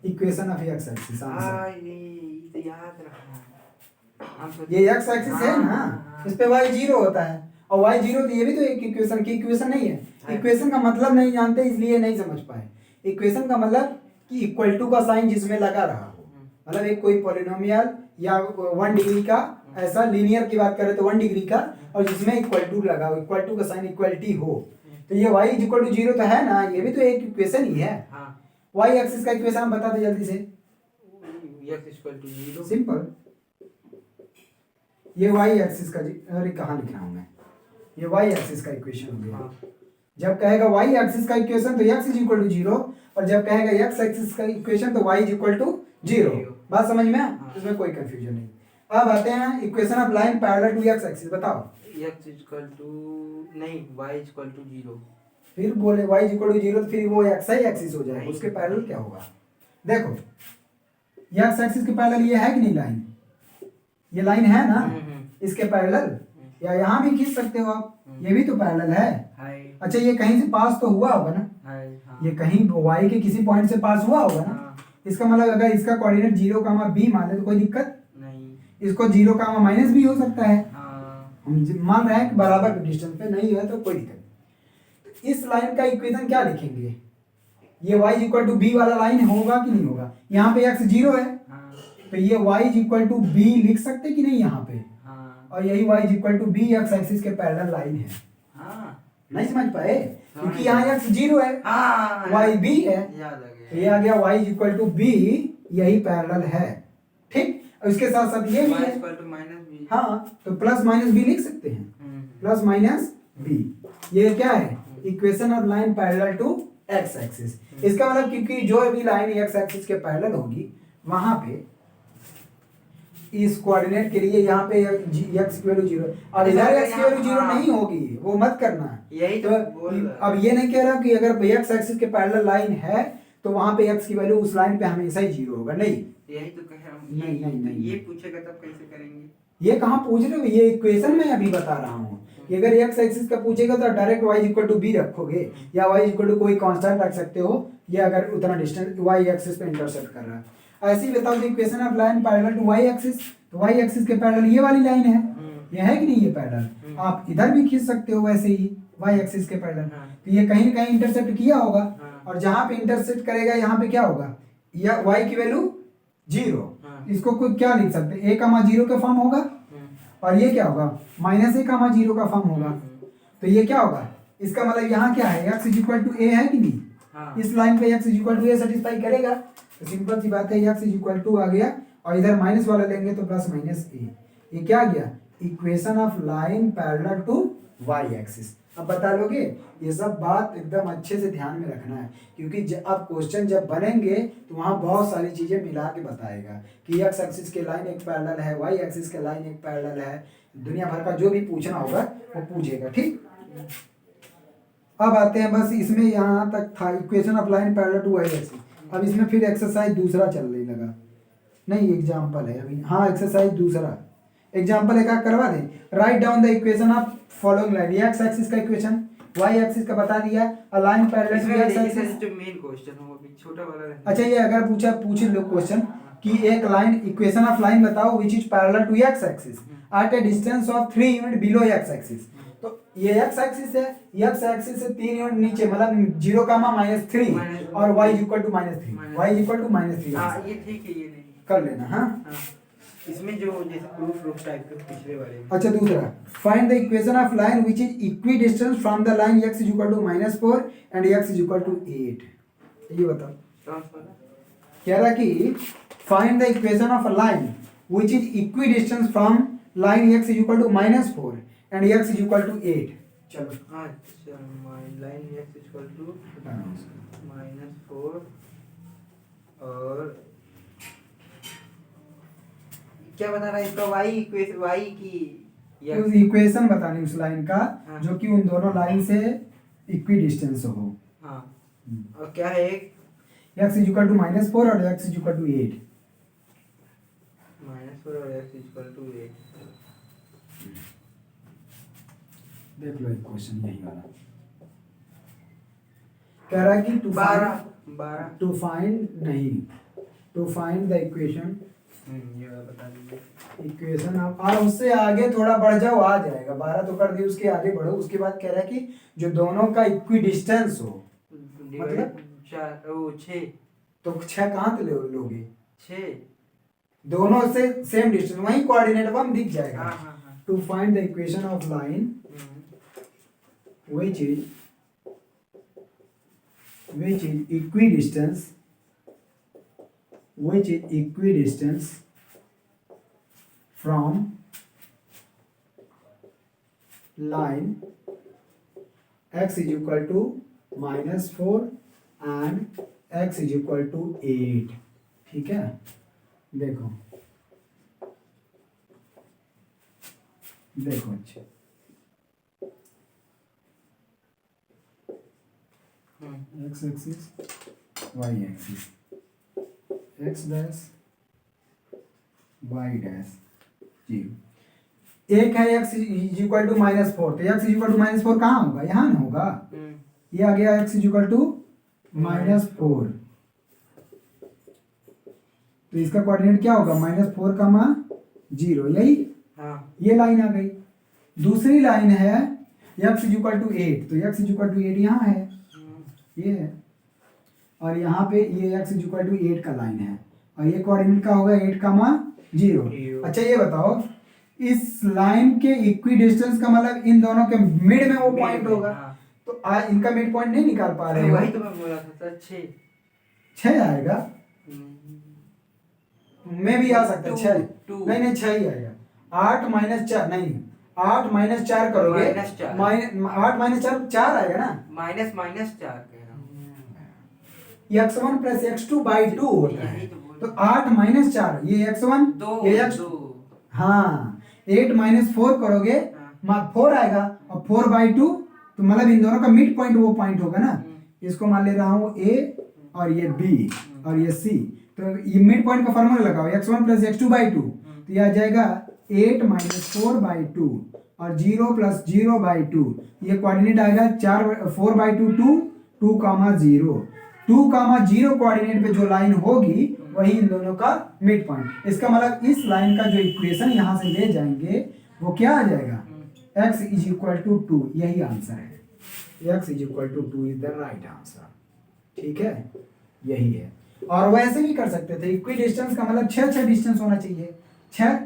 equation of x axis answer. याद रखना, ये x एक्सिस है ना, इस पे y 0 होता है, और y 0, तो ये भी तो एक इक्वेशन की इक्वेशन नहीं है। इक्वेशन का मतलब नहीं जानते, इसलिए नहीं समझ पाए। इक्वेशन का मतलब कि इक्वल टू का साइन जिसमें लगा रहा हो, मतलब एक कोई पॉलिनोमियल या 1 डिग्री का, ऐसा लीनियर की बात करें तो 1 डिग्री का, और जिसमें इक्वल टू लगा हो, इक्वल टू का साइन इक्वलिटी हो, तो ये y इक्वल टू 0 तो है ना, ये भी तो एक इक्वेशन ही है। y एक्सिस का इक्वेशन हम बता दे जल्दी से, x इक्वल टू 0, सिंपल। ये y एक्सिस का, अरे कहाँ लिख रहा हूँ मैं, ये y एक्सिस का इक्वेशन हो गया। जब कहेगा y एक्सिस का इक्वेशन तो x इज इक्वल टू 0, और जब कहेगा x एक्सिस का इक्वेशन तो y इज इक्वल टू 0। बात समझ में, इसमें कोई कंफ्यूजन नहीं। अब आते हैं equation of line parallel to x axis, बताओ। x इक्वल टू नहीं, y इक्वल टू 0। फिर बोले y इज इक्वल टू 0, तो फिर वो x एक्सिस हो जाएगा, उसके पैरेलल क्या होगा। देखो x एक्सिस के पैरेलल ये है कि नहीं लाइन, ये लाइन है ना, इसके पैरेलल या यहाँ भी खींच सकते हो आप, ये भी तो पैरेलल है। हाय अच्छा ये कहीं से पास तो हुआ होगा ना, हाय हाँ ये कहीं y के किसी पॉइंट से पास हुआ होगा ना। हाँ इसका मतलब अगर इसका कोऑर्डिनेट 0, b मान ले तो कोई दिक्कत, नहीं इसको 0, माइनस भी हो सकता है। हाँ हम मान रहे हैं कि बराबर के डिस्टेंस पे नहीं है तो कोई दिक्कत नहीं। तो इस लाइन का इक्वेशन क्या लिखेंगे, ये y इक्वल टू बी वाला लाइन होगा कि नहीं होगा, यहाँ पे x 0 है हाँ तो ये y इक्वल टू बी लिख सकते कि नहीं यहाँ पे, हाँ और यही y equal to B X axis के पैरेलल लाइन है। हाँ नहीं समझ पाए, क्योंकि यहाँ x 0 है हाँ y b है, याद आ तो गया ये आ गया y इक्वल टू बी, यही पैरेलल है। ठीक, और इसके साथ साथ ये भी है, इक्वल टू माइनस बी हाँ तो प्लस माइनस बी लिख सकते हैं, प्लस माइनस बी। ये क्या है, equation of line parallel to x axis. इसका मतलब क्योंकि जो भी लाइन एक्स एक्सिस के पैरेलल होगी वहां पे इस कोऑर्डिनेट के लिए यहाँ पे x इक्वल टू 0, अब इधर x इक्वल टू 0 नहीं होगी, वो मत करना। यही तो बोल रहा है। अब ये नहीं कह रहा कि अगर x एक्सिस के पैरेलल लाइन है तो वहां पे x की वैल्यू उस लाइन पे हमेशा ही 0 होगा, नहीं। यही तो कह रहा हूँ नहीं। ये पूछेगा तब कैसे करेंगे, ये कहाँ पूछ रहे हो, ये इक्वेशन में अभी बता रहा हूँ कि अगर x एक्सिस का पूछेगा तो direct y equal to b रखोगे, या y इक्वल टू कोई कांस्टेंट रख सकते हो, ये अगर उतना डिस्टेंस y एक्सिस पे इंटरसेक्ट कर रहा है। ऐसे ही बताओ equation of line parallel to y axis, तो y एक्सिस के पैरेलल ये वाली लाइन है, ये है कि नहीं, ये पैरेलल आप इधर भी खींच सकते हो वैसे ही y एक्सिस के पैरेलल, तो ये कहीं ना कहीं इंटरसेक्ट किया होगा, और जहां पे इंटरसेक्ट करेगा यहाँ पे क्या होगा, या y की वैल्यू 0, इसको कोई क्या लिख सकते हैं, a कमा 0 का फॉर्म होगा, और ये क्या होगा माइनस a कमा 0 का फॉर्म होगा, तो ये क्या होगा, इसका मतलब यहाँ क्या है x इक्वल टू a है कि नहीं, इस लाइन पे x equal to a satisfy करेगा, तो सिंपल सी बात है x इक्वल टू आ गया, और इधर माइनस वाला लेंगे तो प्लस माइनस a, ये क्या आ गया, equation of line parallel to y axis. अब बता लोगे, ये सब बात एकदम अच्छे से ध्यान में रखना है, क्योंकि अब क्वेश्चन जब बनेंगे तो वहाँ बहुत सारी चीजें मिला के बताएगा कि x एक्सिस के लाइन एक पैरेलल है, y एक्सिस के लाइन एक पैरेलल है, दुनिया भर का जो भी पूछना होगा वो पूछेगा। ठीक, अब आते हैं बस इसमें यहाँ तक था equation of line parallel to y axis. अब इसमें फिर एक्सरसाइज दूसरा चलने लगा, नहीं एग्जाम्पल है अभी, हाँ एक्सरसाइज दूसरा, एग्जाम्पल एक करवा दें। Write down the equation of following line, ये एक्स एक्सिस का इक्वेशन, y एक्सिस का बता दिया, line parallel to x axis, जो मेन क्वेश्चन हो अभी छोटा वाला है। अच्छा ये अगर पूछ लो क्वेश्चन कि एक लाइन इक्वेशन ऑफ लाइन बताओ which is parallel to x axis at a distance of 3 unit below X axis, तो ये एक्स एक्सिस है, एक्स एक्सिस से 3 यूनिट नीचे, मतलब 0 -3 और y equal to -3, y equal to -3। हां ये ठीक है, ये नहीं कर लेना। हाँ इसमें जो जैसे प्रूफ टाइप के पिछले वाले में। अच्छा दूसरा, find the equation of line which is equidistance from the line x equal to -4 and x equal to 8, ये बताओ। कह रहा कि find the equation of a line which is equidistance from line x equal to -4 and x equal to 8। चलो अच्छा लाइन x इक्वल टू -4 और क्या बता रहा है इसका, y इक्वेशन y की उस इक्वेशन बतानी उस लाइन का जो कि उन दोनों लाइन से इक्विडिस्टेंस हो। हाँ और क्या है, एक x इक्वल टू -4 और x इक्वल टू 8। -4 और x इक्वल टू 8। देख लो एक क्वेश्चन यही वाला, कह रहा है कि टू फाइंड नहीं, टू फाइंड द इक्वेशन, ये वाला बता दीजिए इक्वेशन आप उससे आगे थोड़ा बढ़ जाओ, आ जाएगा 12 तो कर दिए, उसके आगे बढ़ो, उसके बाद कह रहा है कि जो दोनों का इक्विडिस्टेंस हो, मतलब 6, तो 6 कहाँ से लोगे, 6 दोनों से सेम डिस्टेंस, वही कोऑर्डिनेट हम दिख जाएगा। हाँ to find the equation of line which is equidistance from line x is equal to -4 and x is equal to 8। ठीक है, देखो अच्छा x axis y axis, x dash y dash 0, एक है x इज इक्वल टू -4, तो x इज इक्वल टू -4 कहाँ होगा, यहाँ ना होगा, ये आ गया x इज इक्वल टू -4, तो इसका कोऑर्डिनेट क्या होगा, -4, 0, यही ये लाइन आ गई। दूसरी लाइन है x इज इक्वल टू 8, तो x इज इक्वल टू 8 यहाँ है, ये है, और यहाँ पे ये x इज इक्वल टू 8 का लाइन है, और ये कोऑर्डिनेट का होगा 8, 0। अच्छा ये बताओ, इस लाइन के इक्वी डिस्टेंस का मतलब इन दोनों के मिड में वो पॉइंट होगा, तो इनका मिड पॉइंट नहीं निकाल पा रहे हो, वही तो मैं बोला था, 6 आएगा, में भी आ सकता है 6, नहीं 6 ही आएगा। 8 - 4 नहीं, 8 - 4 करोगे, 8 - 4 4 आएगा ना, -4 कह रहा हूँ, x1 + x2/2 होता है, तो 8 - 4, ये x1 ये x, हाँ 8 - 4 करोगे 4 आएगा, और 4/2, तो मतलब इन दोनों का मिड पॉइंट वो पॉइंट होगा ना, इसको मान ले रहा हूँ A और ये B और ये C, तो ये मिड पॉइंट का फार्मूला लगाओ, x1 + x2/2, तो ये आ जाएगा 8 - 4/2 और 0 + 0/2, ये कोऑर्डिनेट आएगा 4/2 2, 0, 2, 0 कोऑर्डिनेट पे जो लाइन होगी वही इन दोनों का मिड पॉइंट। इसका मतलब इस लाइन का जो इक्वेशन यहाँ से ले जाएंगे वो क्या आ जाएगा, x इज इक्वल टू 2, यही आंसर है, x is equal to 2 is the right answer, ठीक है, यही है। और वैसे भी कर सकते थे, इक्वी डिस्टेंस का मतलब 6 डिस्टेंस होना चाहिए, 6,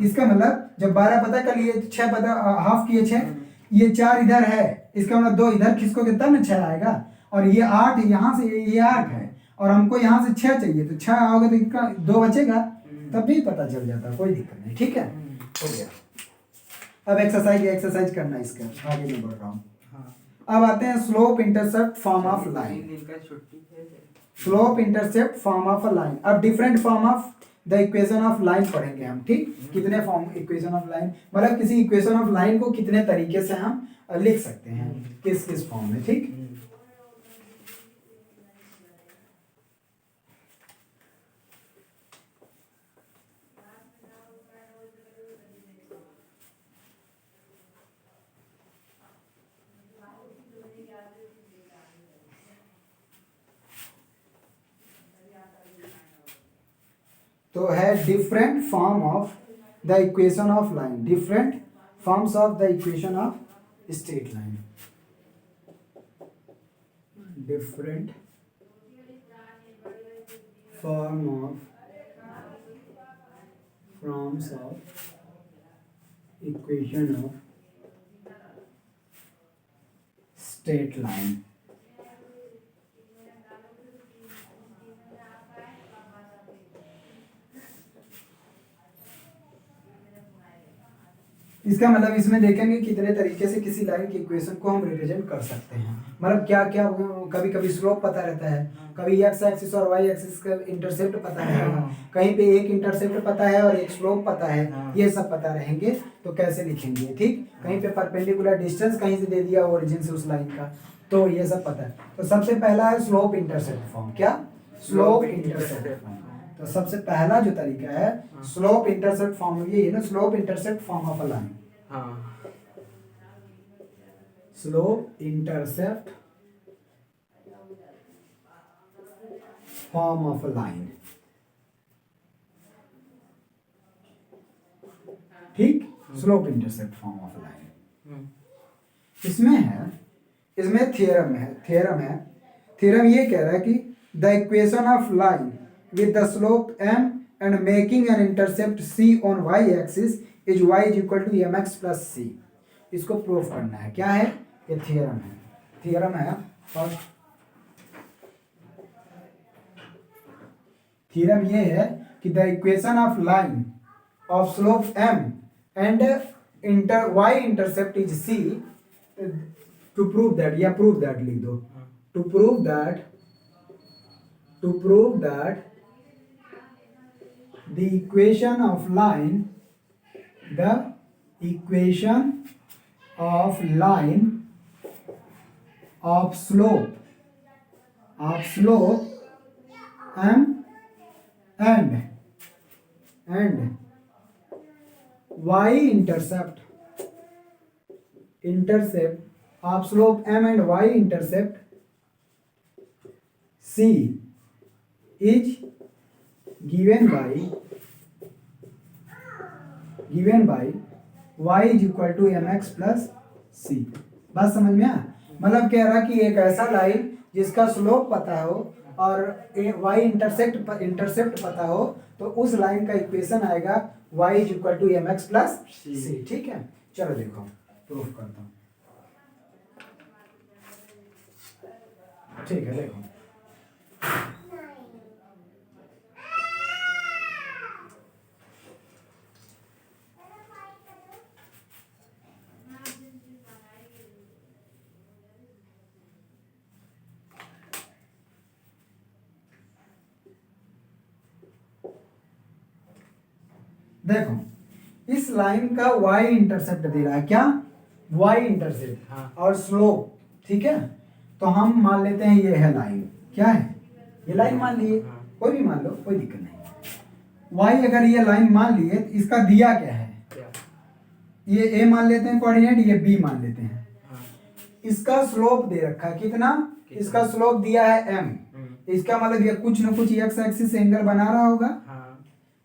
इसका मतलब जब 12 पता कर लिए, 6 पता हाफ किए 6, ये 4 इधर है, इसका मतलब 2 इधर खिसकोगे तब ना 6 आएगा, और ये 8 यहाँ से, ये 8 है, और हमको यहाँ से 6 चाहिए, तो 6 आओगे तो इसका 2 बचेगा, तब भी पता चल जाता, कोई दिक्कत नहीं, ठीक है, हो गया। अब एक्सरसाइज करना है, इसका आगे मैं बढ़ रहा हूँ। अब आते हैं slope intercept form of line, slope intercept form of a line. अब different form of the equation of line पढ़ेंगे हम, ठीक, कितने फॉर्म इक्वेशन ऑफ लाइन, मतलब किसी इक्वेशन ऑफ लाइन को कितने तरीके से हम लिख सकते हैं, किस किस फॉर्म में, ठीक। तो है different form of the equation of line, different forms of the equation of straight line, different forms of equation of straight line. इसका मतलब इसमें देखेंगे कितने तरीके से किसी लाइन की इक्वेशन को हम रिप्रेजेंट कर सकते हैं, मतलब क्या क्या, कभी कभी स्लोप पता रहता है, कभी एक्स एक्सिस और वाई एक्सिस का इंटरसेप्ट पता है, कहीं पे एक इंटरसेप्ट पता है और एक स्लोप पता है, ये सब पता रहेंगे तो कैसे लिखेंगे, ठीक, कहीं पे परपेंडिकुलर डिस्टेंस कहीं से दे दिया ओरिजिन से उस लाइन का, तो ये सब पता है। तो सबसे पहला है स्लोप इंटरसेप्ट फॉर्म, क्या, स्लोप इंटरसेप्ट फॉर्म। तो सबसे पहला जो तरीका है स्लोप इंटरसेप्ट फॉर्म, ये है ना, slope intercept form of a line, slope intercept form of a line, ठीक, slope intercept form of a line. इसमें थ्योरम ये कह रहा है कि the equation of line with the slope m and making an intercept c on y axis is y is equal to mx plus c। इसको प्रूफ करना है, क्या है, ये थ्योरम है फर्स्ट। थ्योरम ये है कि the equation of line of slope m and y intercept is c, to prove that, या prove that लिख दो, to prove that the equation of line of slope m and y intercept of slope m and y intercept c is given by y is equal to mx plus c। बात समझ में आया? मतलब कह रहा कि एक ऐसा लाइन जिसका स्लोप पता हो और y इंटरसेप्ट पता हो, तो उस लाइन का इक्वेशन आएगा y is equal to mx plus c। ठीक है, चलो देखो प्रूफ करता हूँ। ठीक है, देखो देखो इस लाइन का y इंटरसेप्ट दे रहा है, क्या y इंटरसेप्ट हाँ। और स्लोप, ठीक है। तो हम मान लेते हैं ये है लाइन, क्या है ये लाइन मान लिए, हाँ। कोई भी मान लो, कोई दिक्कत नहीं। y अगर ये लाइन मान लिए तो इसका दिया क्या है, ये a मान लेते हैं कोऑर्डिनेट, ये b मान लेते हैं। हाँ। इसका स्लोप दे रखा है कितना, इसका स्लोप दिया है m, इसका मतलब ये कुछ ना कुछ x एक्सिस से एंगल बना रहा होगा। हाँ।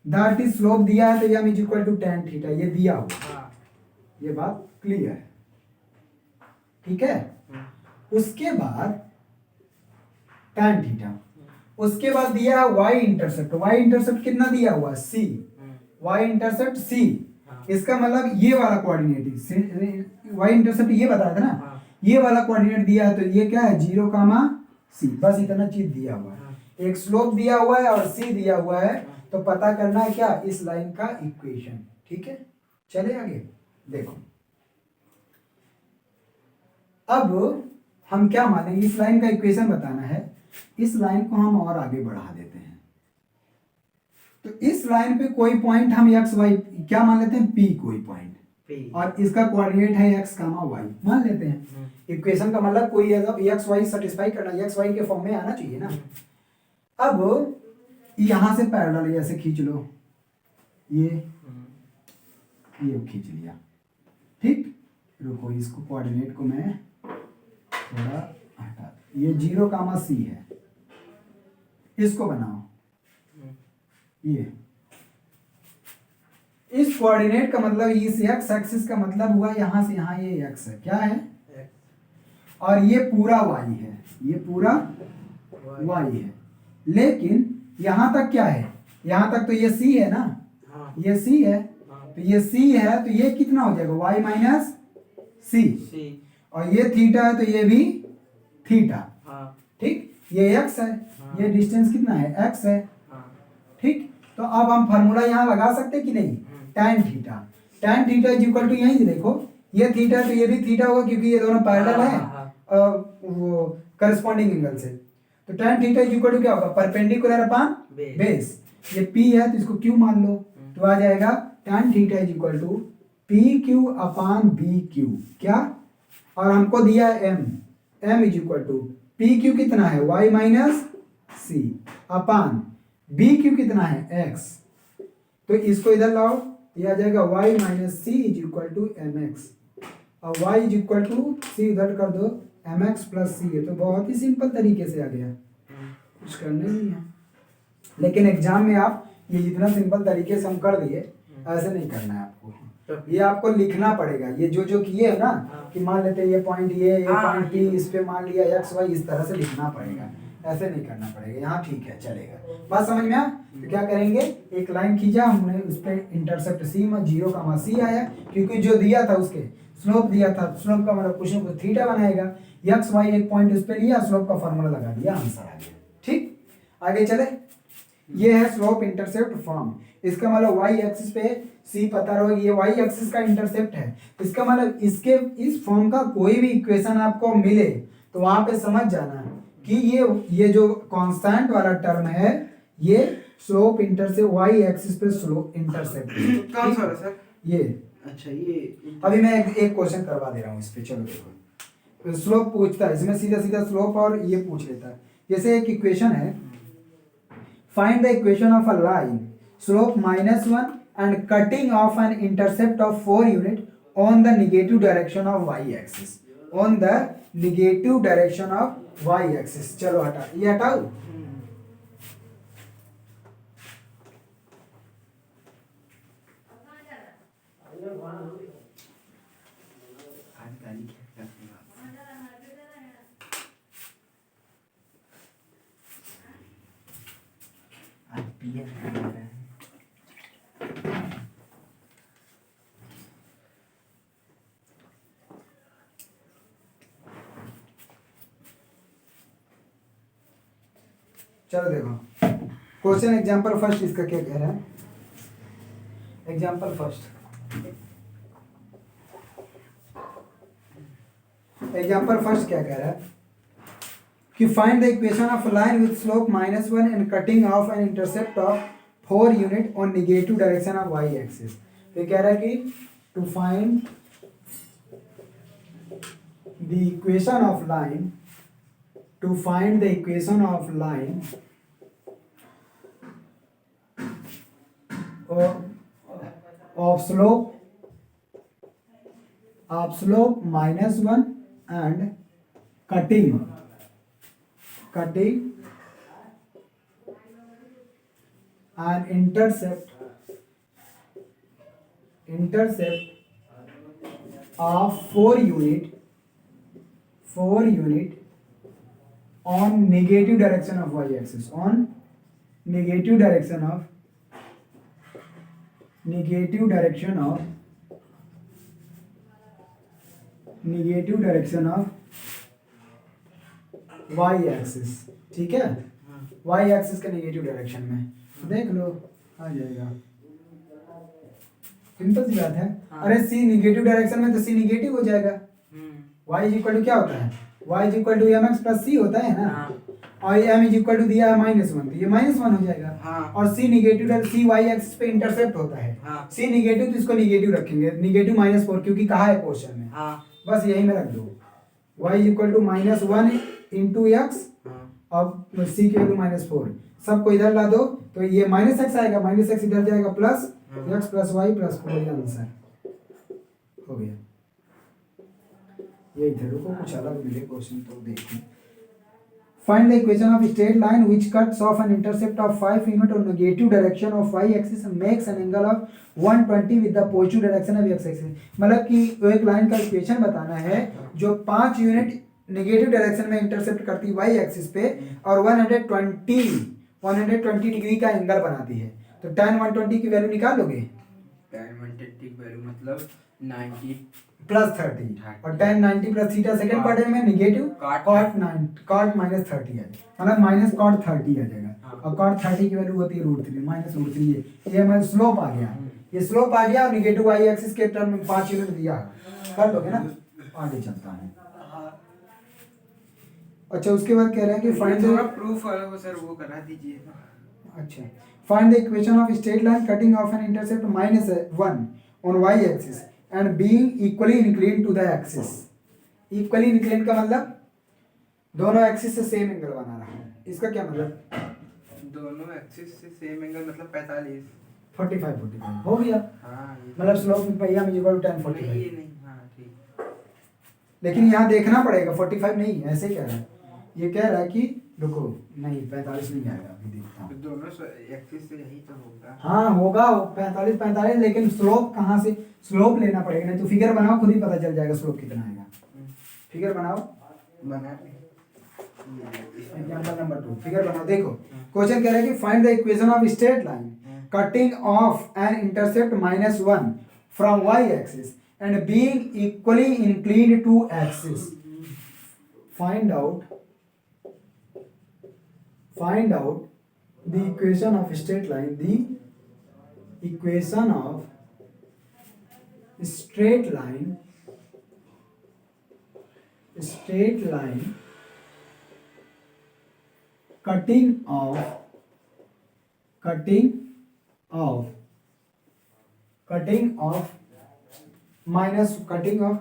दैट इज स्लोप दिया है तो m is equal to tan theta, ये दिया हुआ। हाँ। ये बात क्लियर है, ठीक है। उसके बाद tan थीटा, उसके बाद दिया है y इंटरसेप्ट कितना दिया हुआ c, y इंटरसेप्ट c। इसका मतलब ये वाला कोऑर्डिनेट, y इंटरसेप्ट ये बताया था ना, हाँ। ये वाला कोऑर्डिनेट दिया है तो ये क्या है 0, c, बस इतना चीज दिया हुआ है। एक स्लोप दिया हुआ है और c दिया हुआ है, तो पता करना है क्या, इस लाइन का इक्वेशन। ठीक है, चले आगे देखो। अब हम क्या मानेंगे, इस लाइन का इक्वेशन बताना है, इस लाइन को हम और आगे बढ़ा देते हैं। तो इस लाइन पे कोई पॉइंट हम एक्स वाई क्या मान लेते हैं, पी कोई पॉइंट, और इसका कोऑर्डिनेट है एक्स कामा वाई मान लेते हैं। इक्वेशन का मतलब कोई एक्स वाई सेटिस्फाई करना, एक्स वाई के फॉर्म में आना चाहिए ना। अब यहां से पैरेलल ऐसे खींच लो, ये खींच लिया, ठीक। रुको, इसको कोऑर्डिनेट को मैं थोड़ा हटा, ये 0, c है, इसको बनाओ। ये इस कोऑर्डिनेट का मतलब इस एक्स एक्सिस का मतलब हुआ यहां से यहां ये एक्स है, क्या है, और ये पूरा वाई है, ये पूरा वाई है। लेकिन यहां तक क्या है, यहां तक तो ये सी है ना, ये सी है, तो ये सी है तो ये कितना हो जाएगा वाई माइनस सी, और ये थीटा है तो ये भी थीटा, ठीक। ये एक्स है, ये डिस्टेंस कितना है, एक्स है, ठीक। तो अब हम फार्मूला यहाँ लगा सकते कि नहीं, tan theta is equal to, यहीं से देखो ये थीटा है तो ये भी थीटा होगा क्योंकि ये दोनों पैरेलल है वो करस्पॉन्डिंग एंगल से। तो tan theta is equal to क्या होगा, परपेंडिकुलर अपॉन बेस। ये p है तो इसको q मान लो, तो आ जाएगा tan theta is equal to PQ upon BQ, क्या, और हमको दिया है m is equal to PQ कितना है y minus C upon BQ कितना है x। तो इसको इधर लाओ, ये आ जाएगा y minus C is equal to mx, और y is equal to C इधर कर दो mx प्लस सी है। तो बहुत ही सिंपल तरीके से आ गया, कुछ करना नहीं है। लेकिन एग्जाम में आप ये जितना सिंपल तरीके से हम कर दिए, ऐसे नहीं करना है आपको, ये आपको लिखना पड़ेगा। ये जो किए है ना, कि मान लेते हैं ये पॉइंट ये पॉइंट पी, इस पे मान लिया एक्स वाई, इस तरह से लिखना पड़ेगा, ऐसे नहीं करना पड़ेगा। यहाँ ठीक है, चलेगा, बात समझ में आ। तो क्या करेंगे, एक लाइन खींचा हमने, उस पर इंटरसेप्ट सी में 0, c आया, क्योंकि जो दिया था उसके स्लोप दिया था, स्लोप का मतलब कुछ ना कुछ थीटा बनाएगा, एक्स वाई एक पॉइंट उस पर लिया, स्लोप का फॉर्मूला लगा दिया, आंसर आ गया। ठीक, आगे चले। ये है स्लोप इंटरसेप्ट फॉर्म, इसका मतलब वाई एक्सिस पे सी पता रहो, ये वाई एक्सिस का इंटरसेप्ट है। इसका मतलब इसके इस फॉर्म का कोई भी इक्वेशन आपको मिले तो वहां पे समझ जाना कि ये जो कांस्टेंट वाला टर्म है, ये स्लोप इंटरसेप्ट वाई एक्सिस पे स्लोप इंटरसेप्ट कौन सा है सर, ये अच्छा ये अभी मैं एक क्वेश्चन करवा दे रहा हूँ इस पे, चलो देखो। स्लोप पूछता है इसमें, सीधा सीधा स्लोप और ये पूछ लेता है। जैसे एक इक्वेशन है, find the equation of a line slope -1 and cutting off an intercept of 4 unit on the negative direction of y axis. On the negative direction of y axis. चलो हटा, ये हटाओ. आज गाली क्या करते हो आप? आज पिया कर रहा है. चलो देखो क्वेश्चन एग्जांपल फर्स्ट इसका क्या कह रहा है. एग्जांपल फर्स्ट, एग्जांपल फर्स्ट क्या कह रहा है कि find the equation of line with slope -1 and cutting off an intercept of 4 unit on negative direction of y axis. तो कह रहा है कि to find the equation of line, to find the equation of line of slope -1 and cutting and intercept of 4 unit on negative direction of y axis, on negative direction of y axis. ठीक है, y एक्सिस के नेगेटिव डायरेक्शन में देख लो आ जाएगा. सिंपल सी बात है. अरे c नेगेटिव डायरेक्शन में तो c नेगेटिव हो जाएगा. y इज इक्वल टू क्या होता है, y is equal to mx plus c होता है ना. और m इज इक्वल टू दिया है -1, तो ये -1 हो जाएगा. और c negative, c y axis पे इंटरसेप्ट होता है. c नेगेटिव तो इसको नेगेटिव रखेंगे, नेगेटिव -4 क्योंकि कहा है क्वेश्चन में. बस यही में रख दो. y is equal to -1 into x और c की वैल्यू -4. सबको इधर ला दो तो ये -x आएगा, -x इधर जाएगा plus x plus y plus 4. ये आंसर हो गया. ये इधर को कुछ अलग मिले क्वेश्चन तो देखो. Find the equation of straight line which cuts off an intercept of 5 unit on negative direction of y axis and makes an angle of 120 with the positive direction of x axis. मतलब कि एक लाइन का इक्वेशन बताना है जो 5 यूनिट नेगेटिव डायरेक्शन में इंटरसेप्ट करती है y एक्सिस पे और 120 डिग्री का एंगल बनाती है. तो tan 120 की वैल्यू निकाल लोगे. tan 120 की वैल्यू मतलब 90 प्लस 30 और tan 90 plus theta second quadrant में नेगेटिव cot -30 आ जाएगा, मतलब -cot 30 आ जाएगा. और cot 30 की वैल्यू होती है √3 -√3. ये हमारा स्लोप आ गया. ये स्लोप आ गया और नेगेटिव y एक्सिस के टर्म में 5 यूनिट दिया. कर लोगे ना, आगे चलता है. अच्छा उसके बाद कह रहे हैं कि फाइंड द प्रूफ वाला वो सर वो करा दीजिए. अच्छा find the equation of straight line cutting off an intercept -1 on y axis and being equally inclined to the axis. equally inclined का मतलब दोनों एक्सिस से सेम एंगल बना रहा है. इसका क्या मतलब, दोनों एक्सिस से सेम एंगल मतलब 45 हो गया. मतलब स्लोप पाइया में इक्वल टू tan 45. नहीं ठीक. लेकिन यहाँ देखना पड़ेगा 45 नहीं ऐसे कह रहा है. ये कह रहा है कि रुको नहीं 45 नहीं आएगा, अभी देखता हूँ. दोनों एक्सिस से यही तो होगा. हाँ होगा 45, लेकिन स्लोप कहाँ से, स्लोप लेना पड़ेगा. नहीं तो फिगर बनाओ, खुद ही पता चल जाएगा स्लोप कितना आएगा. फिगर बनाओ, एग्जांपल नंबर 2 फिगर बनाओ. देखो क्वेश्चन कह रहा है कि find the equation of straight line cutting off an intercept -1 from y axis and being equally inclined to axis. Find out the equation of straight line, the equation of straight line cutting off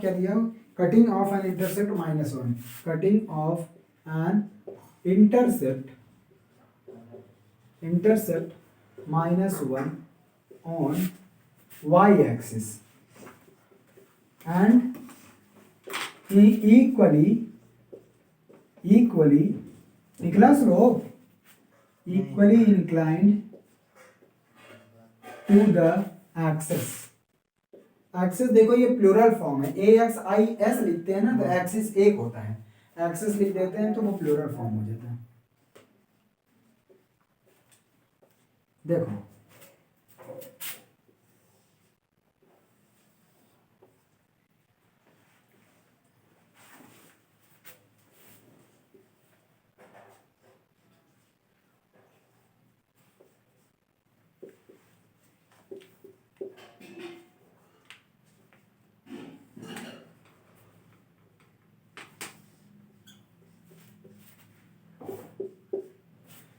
क्या दिया, cutting off an intercept -1, cutting off an intercept -1 on y axis and equally निकला slope equally inclined to the axis. Axis देखो ये प्लूरल फॉर्म है, ए एक्स आई एस लिखते हैं ना तो एक्सिस एक होता है, एक्सिस लिख देते हैं तो वो प्लूरल फॉर्म हो जाता है। देखो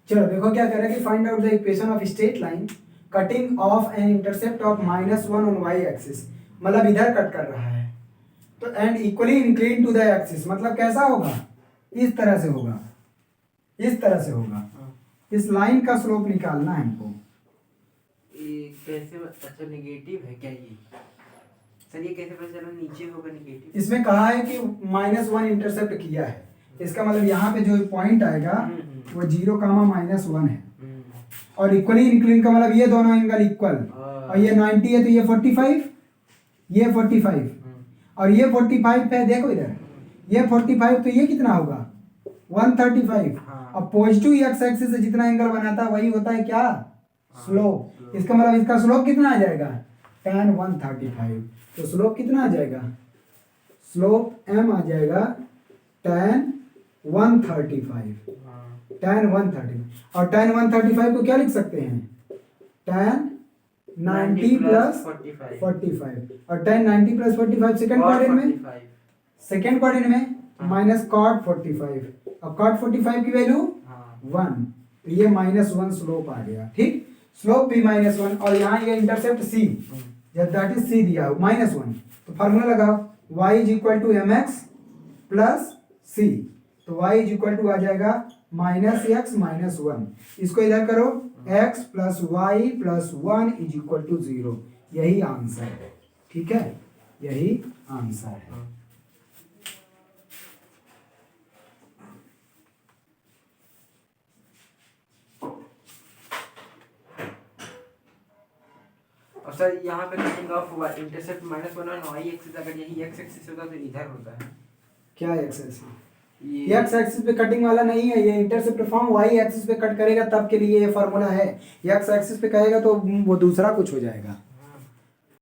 चलो देखो क्या कह रहा है कि find out the equation of straight line cutting off an intercept of -1 on y axis, मतलब इधर कट कर रहा है तो and equally incline to the axis, मतलब कैसा होगा, इस तरह से होगा, इस तरह से होगा। इस लाइन का स्लोप निकालना है हमको। ये कैसे, अच्छा नेगेटिव है क्या ये? सर ये कैसे पता चला नीचे होगा नेगेटिव? इसमें कहा है कि -1 इंटरसेप्ट किया है, इसका मतलब यहाँ पे जो पॉइंट आएगा वो 0, -1 है। और इक्वली इंक्लाइन का मतलब ये दोनों एंगल इक्वल, और ये 90 है तो ये 45, ये 45 और ये 45 है। देखो इधर ये 45 तो ये कितना होगा 135। अब पॉजिटिव एक्स एक्सिस से जितना एंगल बनाता है वही होता है क्या, स्लोप। इसका मतलब इसका स्लोप कितना आ जाएगा tan 135। तो स्लोप कितना आ जाएगा, स्लोप m आ जाएगा tan 135, tan 135। और tan 135 को क्या लिख सकते हैं, tan 90 प्लस 45। और tan 90 प्लस 45 सेकेंड क्वाड्रेंट में माइनस cot 45, और cot 45 की वैल्यू 1, तो ये -1 स्लोप आ गया। ठीक, स्लोप भी -1, और यहाँ ये इंटरसेप्ट c, जब दैट इज c दिया -1, तो फार्मूला लगाओ y is equal to mx plus c, तो y इज इक्वल टू आ जाएगा -x -1। इसको इधर करो, x plus Y plus 1 is equal to 0। यही आंसर है, ठीक है, यही आंसर है। और सर यहाँ पे कटिंग ऑफ इंटरसेप्ट -1 और y एक्सिस, अगर यही x एक्सिस होता तो इधर होता है क्या x एक्सिस, ये x एक्सिस पे कटिंग वाला नहीं है, ये इंटरसेप्ट फॉर्म y एक्सिस पे कट करेगा तब के लिए ये फार्मूला है। x एक्सिस पे कहेगा तो वो दूसरा कुछ हो जाएगा।